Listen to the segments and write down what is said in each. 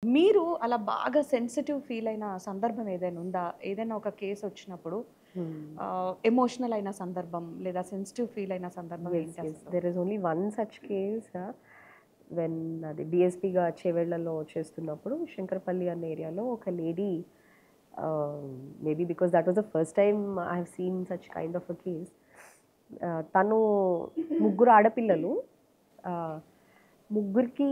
మీరు అలా బాగా సెన్సిటివ్ ఫీల్ అయిన సందర్భం ఏదైనా ఉందా? ఏదైనా ఒక కేస్ వచ్చినప్పుడు హ్మ్. ఎమోషనల్ అయిన సందర్భం లేదా సెన్సిటివ్ ఫీల్ అయిన సందర్భం యెస్. ఏంటి యెస్. అసలు? There is only one such case when అది డీఎస్‌పీగా చేవెళ్లలో చేస్తున్నప్పుడు శంకరపల్లి అనే ఏరియాలో ఒక lady maybe because that was the first time I have seen such kind of a case. తను ముగ్గురు ఆడపిల్లలు. ఆహ్, ముగ్గురికి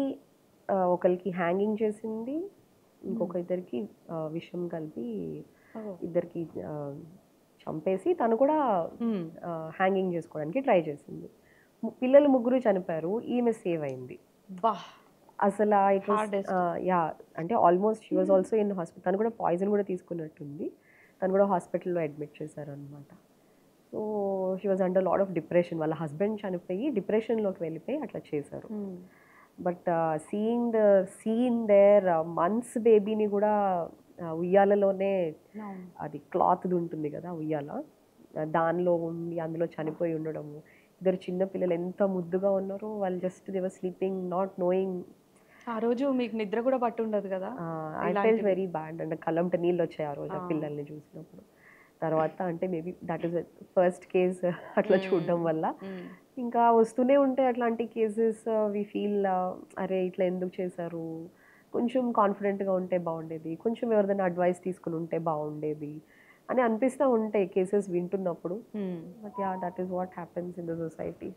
ఒకళ్ళకి హ్యాంగింగ్ చేసింది. హ్మ్. ఇంకొక ఇద్దరికి విషం కలిపి ఓహ్! ఇద్దరికి చంపేసి తను కూడా హ్మ్. హ్యాంగింగ్ చేసుకోవడానికి ట్రై చేసింది. పిల్లలు ముగ్గురు చనిపోయారు. ఈమె సేవ్ అయింది. అబ్బా! అసలా ఇట్ వాస్ హార్డెస్ట్. యాహ్! అంటే almost she was also in hospital. తను కూడా పాయిజన్ కూడా తీసుకున్నట్టుంది. తను కూడా హాస్పిటల్‌లో అడ్మిట్ చేశారనమాట. So, she was under lot of depression. వాళ్ళ హస్బెండ్ చనిపోయి డిప్రెషన్‌లోకి వెళ్ళిపోయి అట్లా చేశారు. Hmm. But seeing the scene there months బేబీని కూడా ఉయ్యాలలోనే అవును. అది క్లాత్‌ది ఉంటుంది గదా! ఉయ్యాల. దానిలో ఉండి అందులో చనిపోయి ఉండడము. ఇద్దరు చిన్న పిల్లలు ఎంత ముద్దుగా ఉన్నారో వాళ్ళు just they were sleeping not knowing. ఆ రోజు మీకు నిద్ర కూడా పట్టుండదు గదా! ఐ ఫెల్ట్ ఇలాంటివి. Very bad. అంటే కళ్ళంట నీళ్ళొచ్చాయి ఆ రోజు ఆ! ఆ పిల్లల్ని చూసినప్పుడు. తర్వాత అంటే maybe that is first case అట్లా హ్మ్. చూడడం వల్ల. హ్మ్. ఇంకా వస్తూనే ఉంటాయి అట్లాంటి కేసెస్. వి ఫీల్ అరే! ఇట్లా ఎందుకు చేశారు? కొంచెం కాన్ఫిడెంట్‌గా ఉంటే బావుండేది. కొంచెం ఎవరిదైనా అడ్వైస్ తీసుకొని ఉంటే బావుండేది అని అనిపిస్తా ఉంటాయి కేసెస్ వింటున్నప్పుడు. హ్మ్. But yeah! That is what happens in the society.